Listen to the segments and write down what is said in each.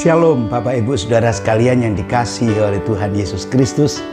Shalom Bapak Ibu Saudara sekalian yang dikasihi oleh Tuhan Yesus Kristus.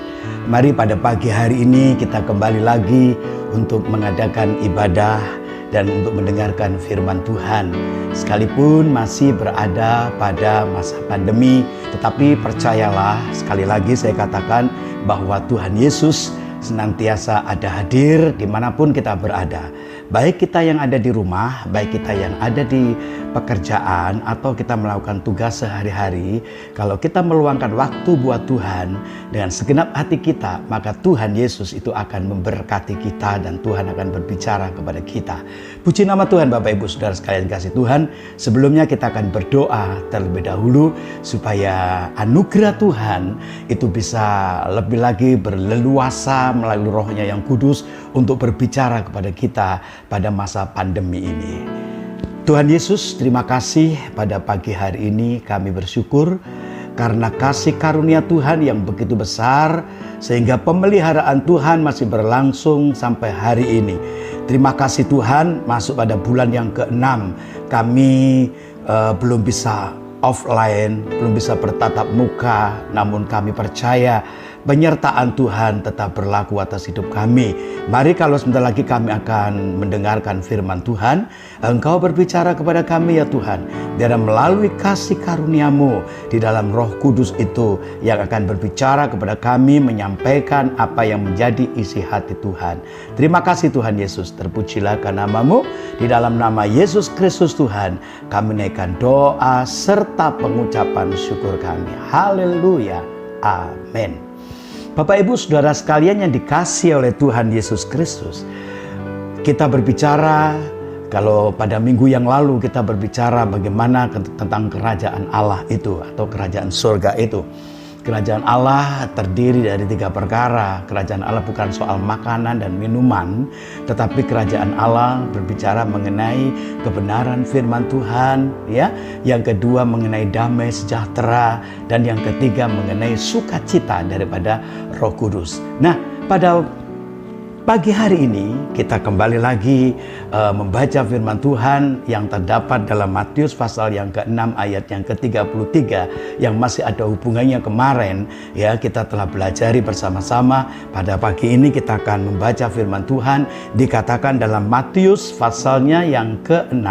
Mari pada pagi hari ini kita kembali lagi untuk mengadakan ibadah dan untuk mendengarkan firman Tuhan. Sekalipun masih berada pada masa pandemi, tetapi percayalah, sekali lagi saya katakan bahwa Tuhan Yesus senantiasa ada hadir dimanapun kita berada. Baik kita yang ada di rumah, baik kita yang ada di pekerjaan, atau kita melakukan tugas sehari-hari. Kalau kita meluangkan waktu buat Tuhan dengan segenap hati kita, maka Tuhan Yesus itu akan memberkati kita dan Tuhan akan berbicara kepada kita. Puji nama Tuhan Bapak Ibu Saudara sekalian kasih Tuhan. Sebelumnya kita akan berdoa terlebih dahulu supaya anugerah Tuhan itu bisa lebih lagi berleluasa melalui Roh-Nya yang kudus untuk berbicara kepada kita pada masa pandemi ini. Tuhan Yesus, terima kasih pada pagi hari ini kami bersyukur karena kasih karunia Tuhan yang begitu besar sehingga pemeliharaan Tuhan masih berlangsung sampai hari ini. Terima kasih Tuhan, masuk pada bulan yang ke-6 kami belum bisa offline, belum bisa bertatap muka, namun kami percaya penyertaan Tuhan tetap berlaku atas hidup kami. Mari kalau sebentar lagi kami akan mendengarkan firman Tuhan, Engkau berbicara kepada kami ya Tuhan, dan melalui kasih karunia-Mu di dalam Roh Kudus itu yang akan berbicara kepada kami, menyampaikan apa yang menjadi isi hati Tuhan. Terima kasih Tuhan Yesus, terpujilah nama-Mu. Di dalam nama Yesus Kristus Tuhan, kami naikkan doa serta pengucapan syukur kami. Haleluya. Amin. Bapak Ibu Saudara sekalian yang dikasihi oleh Tuhan Yesus Kristus, kita berbicara, kalau pada minggu yang lalu kita berbicara bagaimana tentang kerajaan Allah itu atau kerajaan surga itu. Kerajaan Allah terdiri dari 3 perkara. Kerajaan Allah bukan soal makanan dan minuman, tetapi kerajaan Allah berbicara mengenai kebenaran firman Tuhan, ya. Yang kedua mengenai damai sejahtera, dan yang ketiga mengenai sukacita daripada Roh Kudus. Nah, pada pagi hari ini kita kembali lagi membaca firman Tuhan yang terdapat dalam Matius pasal yang ke-6 ayat yang ke-33 yang masih ada hubungannya kemarin, ya. Kita telah belajari bersama-sama. Pada pagi ini kita akan membaca firman Tuhan, dikatakan dalam Matius pasalnya yang ke-6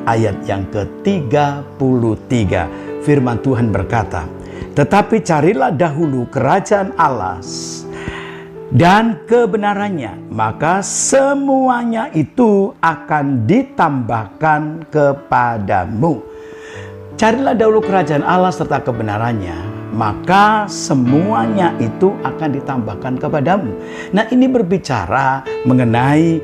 ayat yang ke-33. Firman Tuhan berkata, "Tetapi carilah dahulu kerajaan Allah dan kebenarannya, maka semuanya itu akan ditambahkan kepadamu." Carilah dahulu kerajaan Allah serta kebenarannya, maka semuanya itu akan ditambahkan kepadamu. Nah, ini berbicara mengenai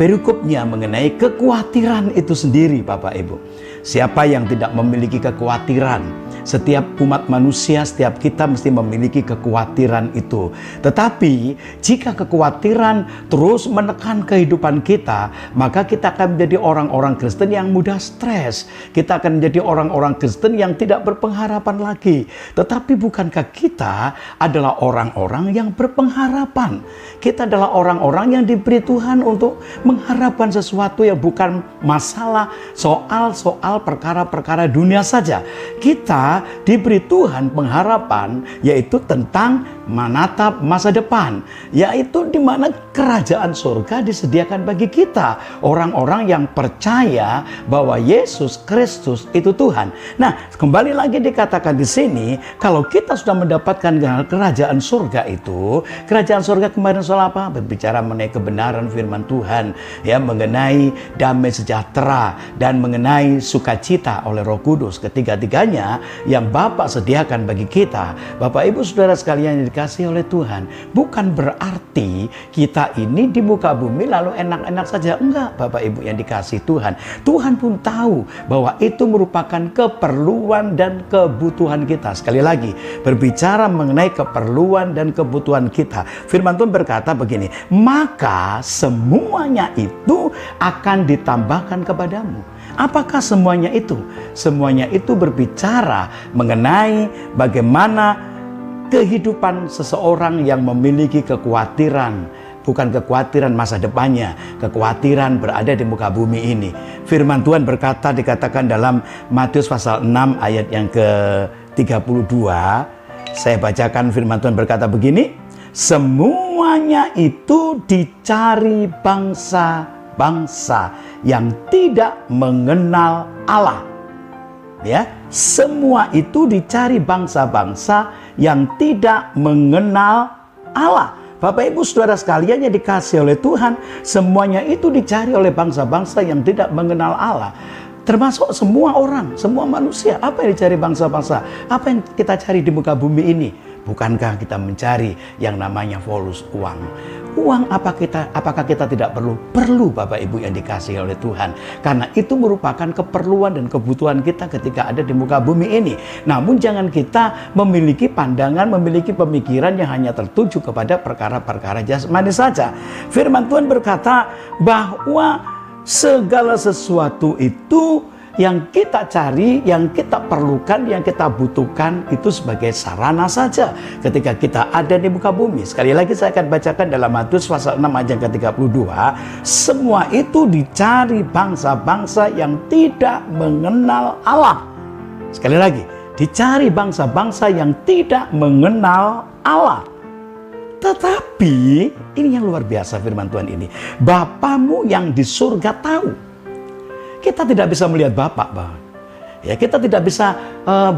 perikopnya, mengenai kekhawatiran itu sendiri Bapak Ibu. Siapa yang tidak memiliki kekhawatiran? Setiap umat manusia, setiap kita mesti memiliki kekhawatiran itu. Tetapi jika kekhawatiran terus menekan kehidupan kita, maka kita akan menjadi orang-orang Kristen yang mudah stres. Kita akan menjadi orang-orang Kristen yang tidak berpengharapan lagi. Tetapi bukankah kita adalah orang-orang yang berpengharapan? Kita adalah orang-orang yang diberi Tuhan untuk mengharapkan sesuatu yang bukan masalah soal perkara-perkara dunia saja. Kita diberi Tuhan pengharapan, yaitu tentang menatap masa depan, yaitu di mana kerajaan surga disediakan bagi kita, orang-orang yang percaya bahwa Yesus Kristus itu Tuhan. Nah, kembali lagi dikatakan di sini, kalau kita sudah mendapatkan kerajaan surga itu, kerajaan surga kemarin soal apa? Berbicara mengenai kebenaran firman Tuhan, ya, mengenai damai sejahtera dan mengenai sukacita oleh Roh Kudus. Ketiga-tiganya yang Bapa sediakan bagi kita. Bapak Ibu Saudara sekalian yang dikasihi oleh Tuhan, bukan berarti kita ini di muka bumi lalu enak-enak saja. Enggak, Bapak Ibu yang dikasihi Tuhan. Tuhan pun tahu bahwa itu merupakan keperluan dan kebutuhan kita. Sekali lagi, berbicara mengenai keperluan dan kebutuhan kita. Firman Tuhan berkata begini, maka semuanya itu akan ditambahkan kepadamu. Apakah semuanya itu? Semuanya itu berbicara mengenai bagaimana kehidupan seseorang yang memiliki kekhawatiran, bukan kekhawatiran masa depannya, kekhawatiran berada di muka bumi ini. Firman Tuhan berkata, dikatakan dalam Matius pasal 6 ayat yang ke-32. Saya bacakan, firman Tuhan berkata begini, semuanya itu dicari bangsa-bangsa yang tidak mengenal Allah. Ya, semua itu dicari bangsa-bangsa yang tidak mengenal Allah. Bapak Ibu Saudara sekalian yang dikasihi oleh Tuhan, semuanya itu dicari oleh bangsa-bangsa yang tidak mengenal Allah. Termasuk semua orang, semua manusia. Apa yang dicari bangsa-bangsa? Apa yang kita cari di muka bumi ini? Bukankah kita mencari yang namanya volus uang? Uang apakah kita tidak perlu? Perlu, Bapak Ibu yang dikasihi oleh Tuhan. Karena itu merupakan keperluan dan kebutuhan kita ketika ada di muka bumi ini. Namun jangan kita memiliki pandangan, memiliki pemikiran yang hanya tertuju kepada perkara-perkara jasmani saja. Firman Tuhan berkata bahwa segala sesuatu itu yang kita cari, yang kita perlukan, yang kita butuhkan itu sebagai sarana saja ketika kita ada di muka bumi. Sekali lagi saya akan bacakan dalam Matius pasal 6 ayat yang ke-32. Semua itu dicari bangsa-bangsa yang tidak mengenal Allah. Sekali lagi, dicari bangsa-bangsa yang tidak mengenal Allah. Tetapi ini yang luar biasa firman Tuhan ini. Bapamu yang di surga tahu. Kita tidak bisa melihat Bapa, Bang. Ya, kita tidak bisa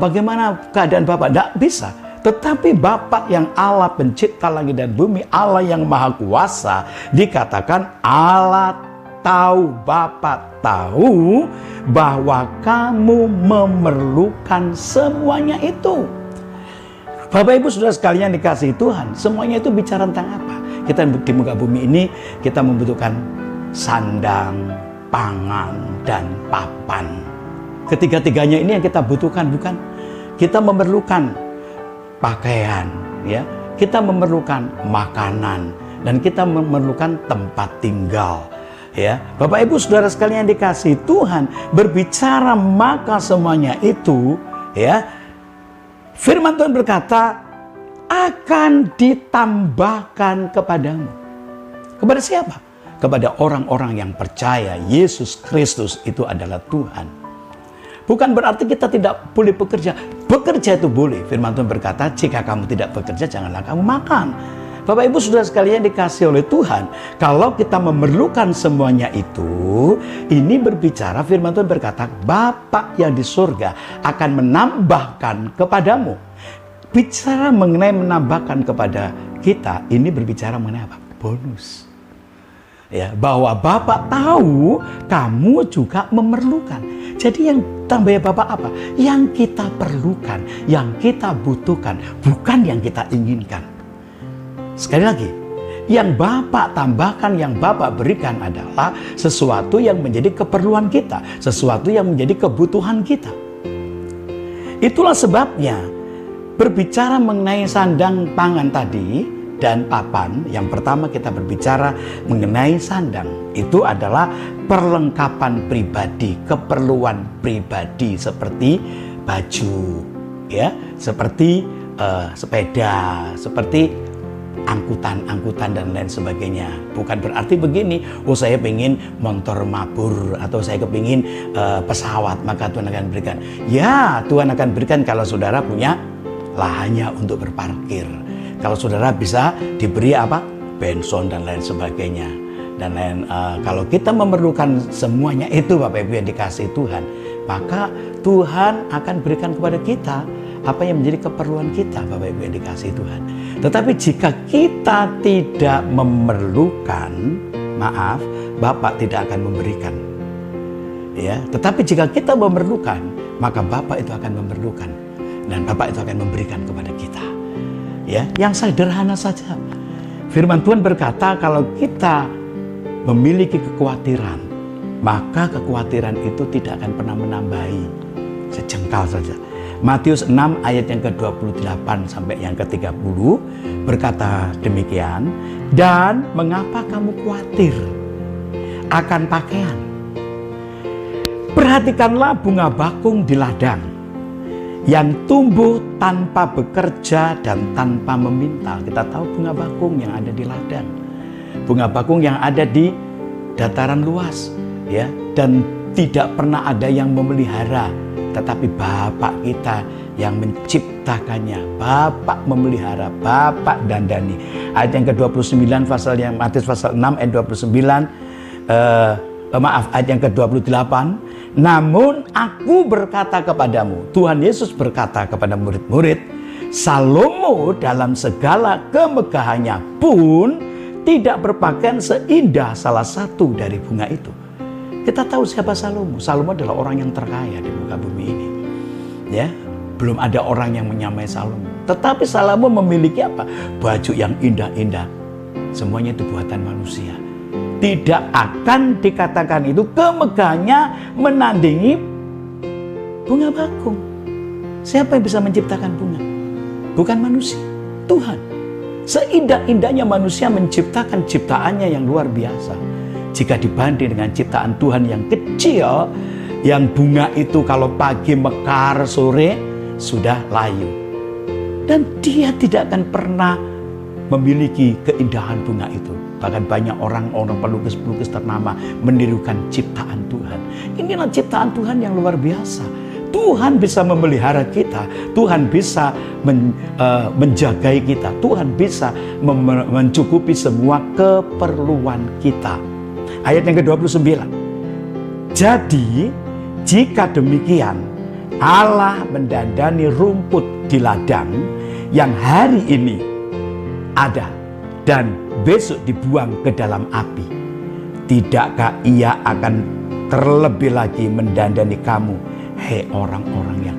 bagaimana keadaan Bapa, tidak bisa. Tetapi Bapa yang Allah pencipta langit dan bumi, Allah yang maha kuasa, dikatakan Allah tahu, Bapa tahu bahwa kamu memerlukan semuanya itu. Bapak Ibu Saudara sekalian dikasihi Tuhan, semuanya itu bicara tentang apa? Kita di muka bumi ini, kita membutuhkan sandang, pangan, dan papan. Ketiga-tiganya ini yang kita butuhkan, bukan? Kita memerlukan pakaian, ya. Kita memerlukan makanan, dan kita memerlukan tempat tinggal, ya. Bapak Ibu Saudara sekalian dikasihi Tuhan, berbicara maka semuanya itu, ya. Firman Tuhan berkata akan ditambahkan kepadamu. Kepada siapa? Kepada orang-orang yang percaya Yesus Kristus itu adalah Tuhan. Bukan berarti kita tidak boleh bekerja. Bekerja itu boleh. Firman Tuhan berkata, jika kamu tidak bekerja, janganlah kamu makan. Bapak Ibu Saudara sekalian dikasihi oleh Tuhan, kalau kita memerlukan semuanya itu, ini berbicara, firman Tuhan berkata, Bapa yang di surga akan menambahkan kepadamu. Bicara mengenai menambahkan kepada kita, ini berbicara mengenai apa? Bonus. Ya, bahwa Bapak tahu kamu juga memerlukan. Jadi yang tambahnya Bapak apa? Yang kita perlukan, yang kita butuhkan, bukan yang kita inginkan. Sekali lagi, yang Bapak tambahkan, yang Bapak berikan adalah sesuatu yang menjadi keperluan kita, sesuatu yang menjadi kebutuhan kita. Itulah sebabnya berbicara mengenai sandang pangan tadi dan papan, yang pertama kita berbicara mengenai sandang. Itu adalah perlengkapan pribadi, keperluan pribadi seperti baju, ya, seperti sepeda, seperti angkutan dan lain sebagainya. Bukan berarti begini, oh saya pengen motor mabur atau saya kepingin pesawat, maka Tuhan akan berikan. Ya, Tuhan akan berikan kalau saudara punya lahannya untuk berparkir. Kalau saudara bisa diberi apa? Benson dan lain sebagainya. Dan lain, kalau kita memerlukan semuanya itu Bapak Ibu yang dikasihi Tuhan, maka Tuhan akan berikan kepada kita apa yang menjadi keperluan kita, Bapak Ibu yang dikasihi Tuhan. Tetapi jika kita tidak memerlukan, maaf, Bapak tidak akan memberikan. Ya, tetapi jika kita memerlukan, maka Bapak itu akan memerlukan dan Bapak itu akan memberikan kepada kita. Ya, yang sederhana saja. Firman Tuhan berkata kalau kita memiliki kekhawatiran, maka kekhawatiran itu tidak akan pernah menambahi sejengkal saja. Matius 6 ayat yang ke-28 sampai yang ke-30 berkata demikian, dan mengapa kamu khawatir akan pakaian? Perhatikanlah bunga bakung di ladang yang tumbuh tanpa bekerja dan tanpa meminta. Kita tahu bunga bakung yang ada di ladang. bunga bakung yang ada di dataran luas, ya, dan tidak pernah ada yang memelihara, tetapi Bapa kita yang menciptakannya. Bapa memelihara, Bapa dandani. Ayat yang ke-29 pasal yang Matius pasal 6 ayat 29, ayat yang ke-28, namun aku berkata kepadamu, Tuhan Yesus berkata kepada murid-murid, Salomo dalam segala kemegahannya pun tidak berpakaian seindah salah satu dari bunga itu. Kita tahu siapa Salomo. Salomo adalah orang yang terkaya di muka bumi ini. Ya, belum ada orang yang menyamai Salomo. Tetapi Salomo memiliki apa? Baju yang indah-indah. Semuanya itu buatan manusia. Tidak akan dikatakan itu kemegahannya menandingi bunga bakung. Siapa yang bisa menciptakan bunga? Bukan manusia, Tuhan. Seindah-indahnya manusia menciptakan ciptaannya yang luar biasa. Jika dibanding dengan ciptaan Tuhan yang kecil, yang bunga itu kalau pagi mekar, sore sudah layu. Dan dia tidak akan pernah memiliki keindahan bunga itu. Bahkan banyak orang pelukis-pelukis ternama menirukan ciptaan Tuhan. Inilah ciptaan Tuhan yang luar biasa. Tuhan bisa memelihara kita, Tuhan bisa menjagai kita, Tuhan bisa mencukupi semua keperluan kita. Ayat yang ke-29. Jadi, jika demikian, Allah mendandani rumput di ladang yang hari ini ada dan besok dibuang ke dalam api. Tidakkah Ia akan terlebih lagi mendandani kamu, hei orang-orang yang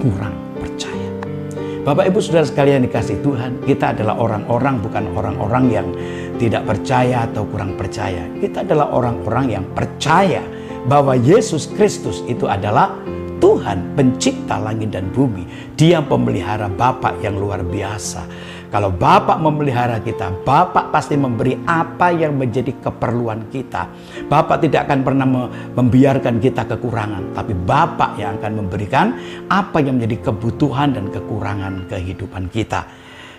kurang percaya? Bapak Ibu Saudara sekalian dikasih Tuhan, kita adalah orang-orang, bukan orang-orang yang tidak percaya atau kurang percaya. Kita adalah orang-orang yang percaya bahwa Yesus Kristus itu adalah Tuhan pencipta langit dan bumi. Dia pemelihara, Bapa yang luar biasa. Kalau Bapa memelihara kita, Bapa pasti memberi apa yang menjadi keperluan kita. Bapa tidak akan pernah membiarkan kita kekurangan, tapi Bapa yang akan memberikan apa yang menjadi kebutuhan dan kekurangan kehidupan kita.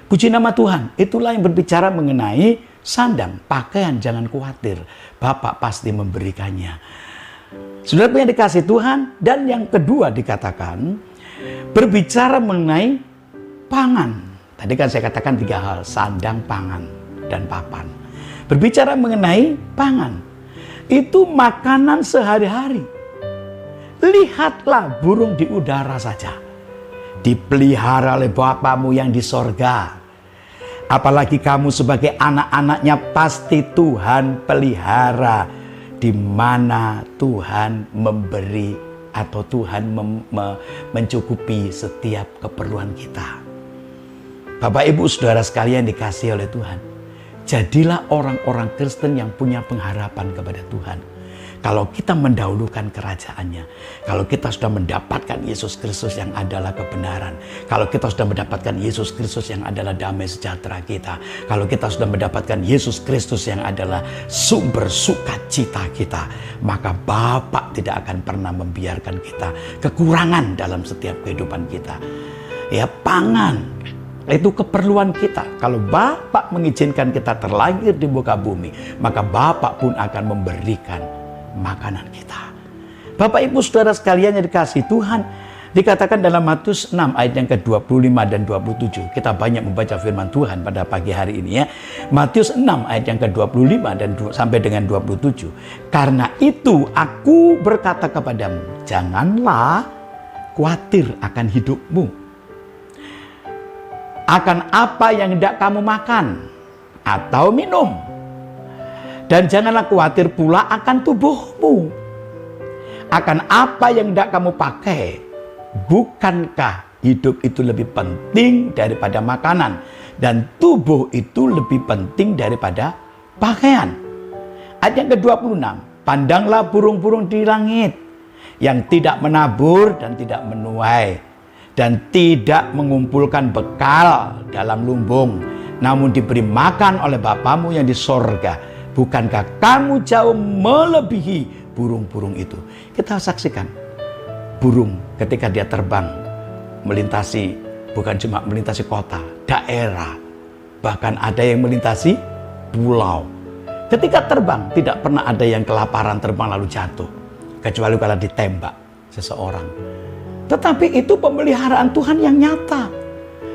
Puji nama Tuhan. Itulah yang berbicara mengenai sandang, pakaian, jangan khawatir. Bapa pasti memberikannya. Saudara yang dikasih Tuhan. Dan yang kedua dikatakan, berbicara mengenai pangan. Tadi kan saya katakan 3 hal, sandang, pangan, dan papan. Berbicara mengenai pangan, itu makanan sehari-hari. Lihatlah burung di udara saja, dipelihara oleh Bapamu yang di sorga. Apalagi kamu sebagai anak-anaknya pasti Tuhan pelihara. Di mana Tuhan memberi atau Tuhan mencukupi setiap keperluan kita. Bapak Ibu Saudara sekalian dikasihi oleh Tuhan, jadilah orang-orang Kristen yang punya pengharapan kepada Tuhan. Kalau kita mendahulukan kerajaannya, kalau kita sudah mendapatkan Yesus Kristus yang adalah kebenaran, kalau kita sudah mendapatkan Yesus Kristus yang adalah damai sejahtera kita, kalau kita sudah mendapatkan Yesus Kristus yang adalah sumber sukacita kita, maka Bapa tidak akan pernah membiarkan kita kekurangan dalam setiap kehidupan kita. Ya, pangan itu keperluan kita. Kalau Bapa mengizinkan kita terlahir di muka bumi, maka Bapa pun akan memberikan makanan kita. Bapak Ibu Saudara sekalian yang dikasihi Tuhan, dikatakan dalam Matius 6 ayat yang ke-25 dan 27. Kita banyak membaca firman Tuhan pada pagi hari ini ya. Matius 6 ayat yang ke-25 dan sampai dengan 27. Karena itu aku berkata kepadamu, janganlah khawatir akan hidupmu, akan apa yang hendak kamu makan atau minum. Dan janganlah khawatir pula akan tubuhmu, akan apa yang hendak kamu pakai. Bukankah hidup itu lebih penting daripada makanan, dan tubuh itu lebih penting daripada pakaian? Ayat yang ke-26, pandanglah burung-burung di langit, yang tidak menabur dan tidak menuai, dan tidak mengumpulkan bekal dalam lumbung, namun diberi makan oleh Bapamu yang di sorga. Bukankah kamu jauh melebihi burung-burung itu? Kita saksikan burung ketika dia terbang melintasi, bukan cuma melintasi kota, daerah, bahkan ada yang melintasi pulau. Ketika terbang, tidak pernah ada yang kelaparan terbang lalu jatuh. Kecuali kalau ditembak seseorang. Tetapi itu pemeliharaan Tuhan yang nyata.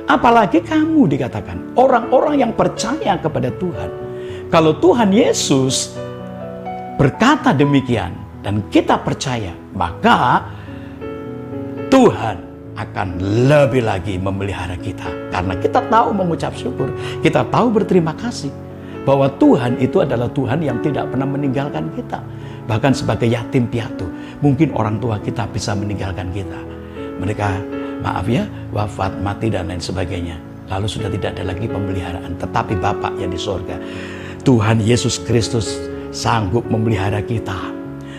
Apalagi kamu dikatakan, orang-orang yang percaya kepada Tuhan. Kalau Tuhan Yesus berkata demikian dan kita percaya, maka Tuhan akan lebih lagi memelihara kita. Karena kita tahu mengucap syukur, kita tahu berterima kasih bahwa Tuhan itu adalah Tuhan yang tidak pernah meninggalkan kita. Bahkan sebagai yatim piatu, mungkin orang tua kita bisa meninggalkan kita. Mereka, maaf ya, wafat, mati, dan lain sebagainya. Lalu sudah tidak ada lagi pemeliharaan. Tetapi Bapa yang di sorga, Tuhan Yesus Kristus sanggup memelihara kita.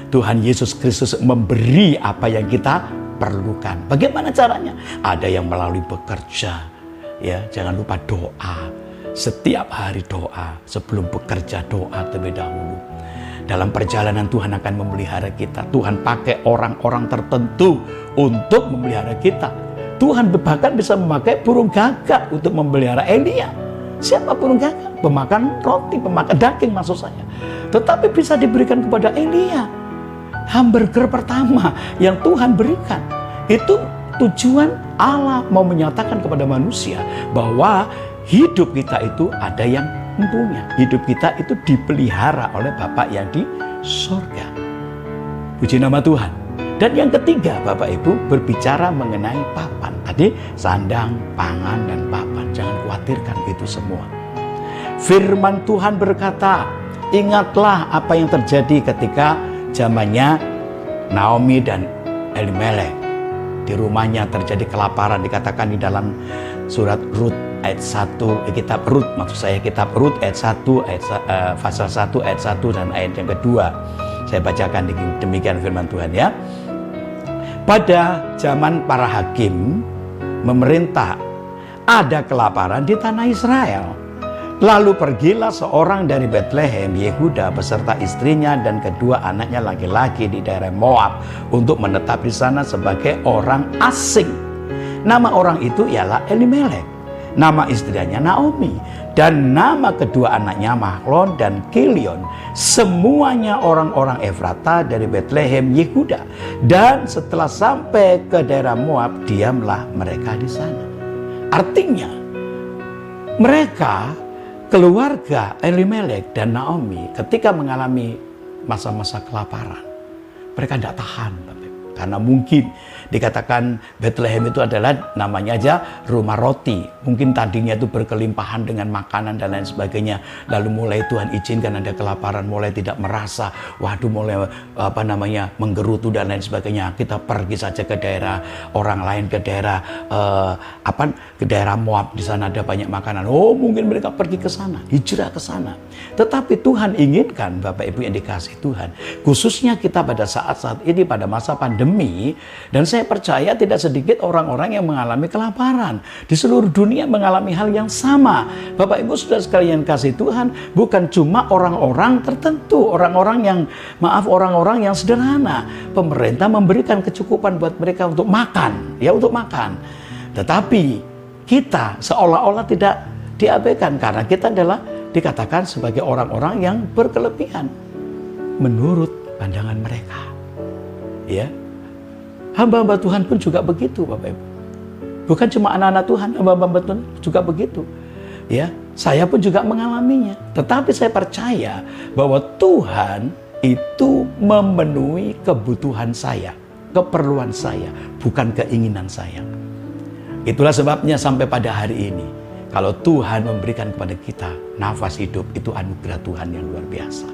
Tuhan Yesus Kristus memberi apa yang kita perlukan. Bagaimana caranya? Ada yang melalui bekerja. Ya, jangan lupa doa. Setiap hari doa. Sebelum bekerja doa terlebih dahulu. Dalam perjalanan Tuhan akan memelihara kita. Tuhan pakai orang-orang tertentu untuk memelihara kita. Tuhan bahkan bisa memakai burung gagak untuk memelihara Elia. Siapa burung gagak? Pemakan roti, pemakan daging maksud saya. Tetapi bisa diberikan kepada Elia. Hamburger pertama yang Tuhan berikan. Itu tujuan Allah mau menyatakan kepada manusia bahwa hidup kita itu ada yang mempunyai. Hidup kita itu dipelihara oleh Bapa yang di sorga. Puji nama Tuhan. Dan yang ketiga, Bapak Ibu, berbicara mengenai papan. Tadi sandang, pangan, dan papan. Jangan khawatirkan itu semua. Firman Tuhan berkata, ingatlah apa yang terjadi ketika zamannya Naomi dan Elimelek. Di rumahnya terjadi kelaparan, dikatakan di dalam surat Rut ayat 1, kitab Rut, maksud saya kitab Rut ayat 1, pasal 1 ayat 1 dan ayat yang kedua. Saya bacakan demikian firman Tuhan ya. Pada zaman para hakim memerintah, ada kelaparan di tanah Israel. Lalu pergilah seorang dari Betlehem, Yehuda, beserta istrinya dan kedua anaknya laki-laki di daerah Moab untuk menetap di sana sebagai orang asing. Nama orang itu ialah Elimelek, nama istrinya Naomi, dan nama kedua anaknya Mahlon dan Kilion. Semuanya orang-orang Efrata dari Betlehem, Yehuda. Dan setelah sampai ke daerah Moab, diamlah mereka di sana. Artinya, mereka keluarga Elimelek dan Naomi ketika mengalami masa-masa kelaparan, mereka tidak tahan, karena mungkin dikatakan Bethlehem itu adalah namanya aja rumah roti. Mungkin tadinya itu berkelimpahan dengan makanan dan lain sebagainya. Lalu mulai Tuhan izinkan ada kelaparan, mulai tidak merasa, waduh mulai menggerutu dan lain sebagainya. Kita pergi saja ke daerah orang lain, ke daerah ke daerah Moab, di sana ada banyak makanan. Oh, mungkin mereka pergi ke sana, hijrah ke sana. Tetapi Tuhan inginkan, Bapak Ibu yang dikasihi Tuhan, khususnya kita pada saat-saat ini pada masa pandemi, dan saya percaya tidak sedikit orang-orang yang mengalami kelaparan di seluruh dunia mengalami hal yang sama. Bapak Ibu Saudara sekalian kasih Tuhan, bukan cuma orang-orang tertentu, orang-orang yang sederhana. Pemerintah memberikan kecukupan buat mereka untuk makan, ya untuk makan. Tetapi kita seolah-olah tidak diabaikan karena kita adalah dikatakan sebagai orang-orang yang berkelebihan menurut pandangan mereka. Ya. Hamba-hamba Tuhan pun juga begitu, Bapak Ibu. Bukan cuma anak-anak Tuhan, hamba-hamba Tuhan juga begitu. Ya, saya pun juga mengalaminya. Tetapi saya percaya bahwa Tuhan itu memenuhi kebutuhan saya, keperluan saya, bukan keinginan saya. Itulah sebabnya sampai pada hari ini, kalau Tuhan memberikan kepada kita nafas hidup, itu anugerah Tuhan yang luar biasa.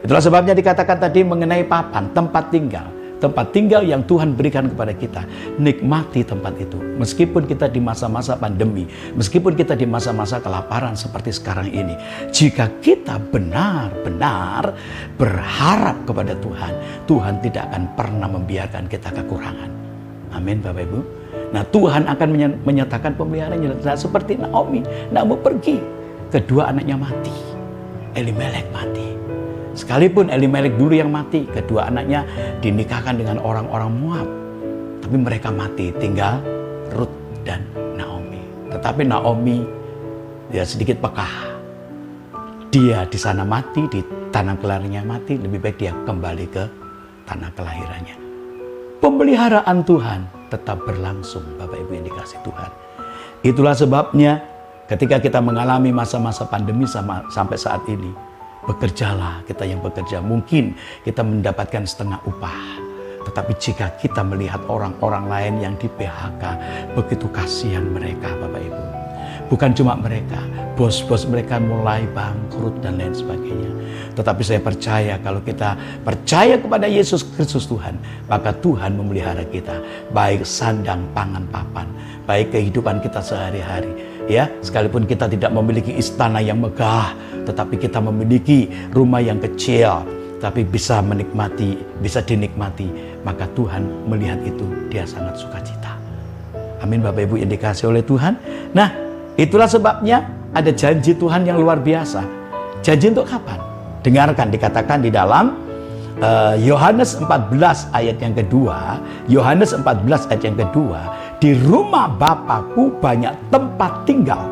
Itulah sebabnya dikatakan tadi mengenai papan, tempat tinggal. Tempat tinggal yang Tuhan berikan kepada kita. Nikmati tempat itu. Meskipun kita di masa-masa pandemi, meskipun kita di masa-masa kelaparan seperti sekarang ini, jika kita benar-benar berharap kepada Tuhan, Tuhan tidak akan pernah membiarkan kita kekurangan. Amin, Bapak Ibu. Nah, Tuhan akan menyatakan pemeliharaannya. Nah, seperti Naomi pergi, kedua anaknya mati. Elimelek mati. Sekalipun Elimelek dulu yang mati, kedua anaknya dinikahkan dengan orang-orang Moab. Tapi mereka mati, tinggal Rut dan Naomi. Tetapi Naomi ya sedikit pekah. dia di sana mati, di tanah kelahirannya mati, lebih baik dia kembali ke tanah kelahirannya. Pemeliharaan Tuhan tetap berlangsung, Bapak Ibu yang dikasihi Tuhan. Itulah sebabnya ketika kita mengalami masa-masa pandemi sampai saat ini, bekerjalah kita yang bekerja. Mungkin kita mendapatkan setengah upah, tetapi jika kita melihat orang-orang lain yang di PHK, begitu kasihan mereka, Bapak Ibu. Bukan cuma mereka, bos-bos mereka mulai bangkrut dan lain sebagainya. Tetapi saya percaya kalau kita percaya kepada Yesus Kristus Tuhan, maka Tuhan memelihara kita. Baik sandang, pangan, papan, baik kehidupan kita sehari-hari. Ya, sekalipun kita tidak memiliki istana yang megah, tetapi kita memiliki rumah yang kecil, tapi bisa dinikmati, maka Tuhan melihat itu, dia sangat sukacita. Amin, Bapak Ibu yang dikasihi oleh Tuhan. Nah, itulah sebabnya ada janji Tuhan yang luar biasa. Janji untuk kapan? Dengarkan, dikatakan di dalam Yohanes 14 ayat yang kedua. Yohanes 14 ayat yang kedua, di rumah Bapakku banyak tempat tinggal.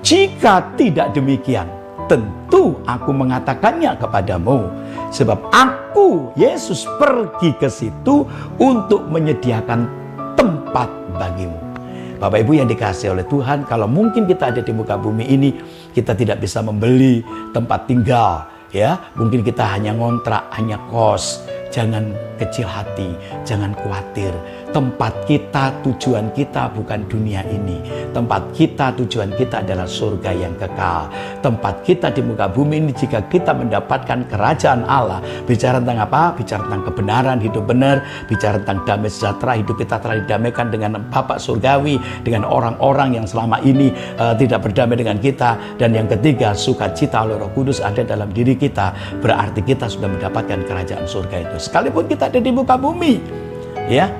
Jika tidak demikian, tentu aku mengatakannya kepadamu. Sebab aku, Yesus, pergi ke situ untuk menyediakan tempat bagimu. Bapak Ibu yang dikasihi oleh Tuhan, kalau mungkin kita ada di muka bumi ini, kita tidak bisa membeli tempat tinggal, ya, mungkin kita hanya ngontrak, hanya kos. Jangan kecil hati, jangan khawatir. Tempat kita, tujuan kita bukan dunia ini. Tempat kita, tujuan kita adalah surga yang kekal. Tempat kita di muka bumi ini, jika kita mendapatkan kerajaan Allah, bicara tentang apa? Bicara tentang kebenaran, hidup benar, bicara tentang damai sejahtera, hidup kita telah didamaikan dengan Bapa surgawi, dengan orang-orang yang selama ini tidak berdamai dengan kita. Dan yang ketiga, sukacita oleh Roh Kudus ada dalam diri kita, berarti kita sudah mendapatkan kerajaan surga itu. Sekalipun kita ada di muka bumi, ya,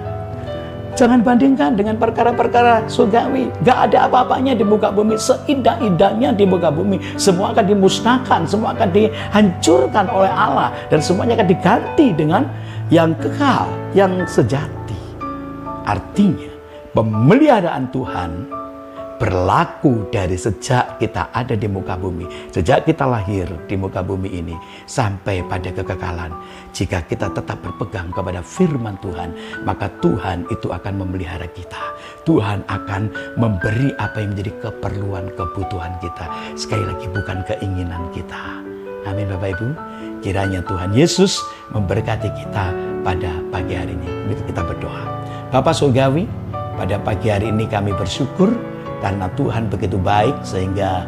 jangan bandingkan dengan perkara-perkara surgawi. Gak ada apa-apanya di muka bumi. Seindah-indahnya di muka bumi, semua akan dimusnahkan, semua akan dihancurkan oleh Allah, dan semuanya akan diganti dengan yang kekal, yang sejati. Artinya pemeliharaan Tuhan berlaku dari sejak kita ada di muka bumi, sejak kita lahir di muka bumi ini sampai pada kekekalan. Jika kita tetap berpegang kepada firman Tuhan, maka Tuhan itu akan memelihara kita. Tuhan akan memberi apa yang menjadi keperluan, kebutuhan kita. Sekali lagi, bukan keinginan kita. Amin, Bapak Ibu. Kiranya Tuhan Yesus memberkati kita pada pagi hari ini. Mari kita berdoa. Bapa surgawi, pada pagi hari ini kami bersyukur karena Tuhan begitu baik, sehingga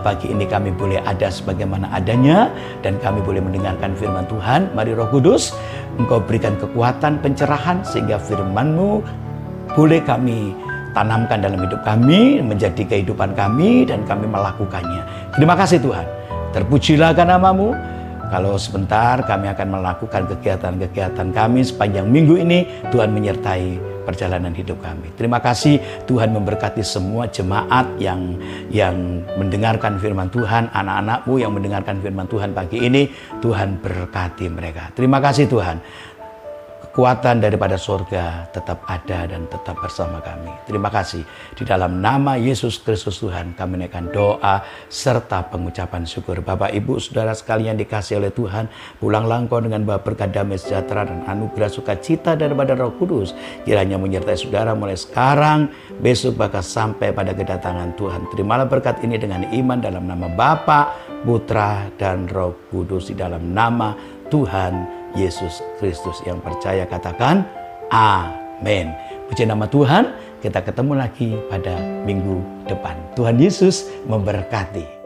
pagi ini kami boleh ada sebagaimana adanya, dan kami boleh mendengarkan firman Tuhan. Mari Roh Kudus, Engkau berikan kekuatan, pencerahan, sehingga firman-Mu boleh kami tanamkan dalam hidup kami, menjadi kehidupan kami, dan kami melakukannya. Terima kasih Tuhan. Terpujilah nama-Mu. Kalau sebentar kami akan melakukan kegiatan-kegiatan kami sepanjang minggu ini, Tuhan menyertai perjalanan hidup kami. Terima kasih Tuhan memberkati semua jemaat yang mendengarkan firman Tuhan, anak-anak-Mu yang mendengarkan firman Tuhan pagi ini. Tuhan berkati mereka. Terima kasih Tuhan. Kekuatan daripada surga tetap ada dan tetap bersama kami. Terima kasih. Di dalam nama Yesus Kristus Tuhan, kami menaikkan doa serta pengucapan syukur. Bapak, Ibu, Saudara sekalian dikasihi oleh Tuhan, pulanglah engkau dengan bawa berkat damai sejahtera dan anugerah sukacita daripada Roh Kudus. Kiranya menyertai saudara mulai sekarang, besok bahkan sampai pada kedatangan Tuhan. Terimalah berkat ini dengan iman dalam nama Bapa, Putra, dan Roh Kudus. Di dalam nama Tuhan Yesus Kristus yang percaya katakan amin. Puji nama Tuhan. Kita ketemu lagi pada minggu depan. Tuhan Yesus memberkati.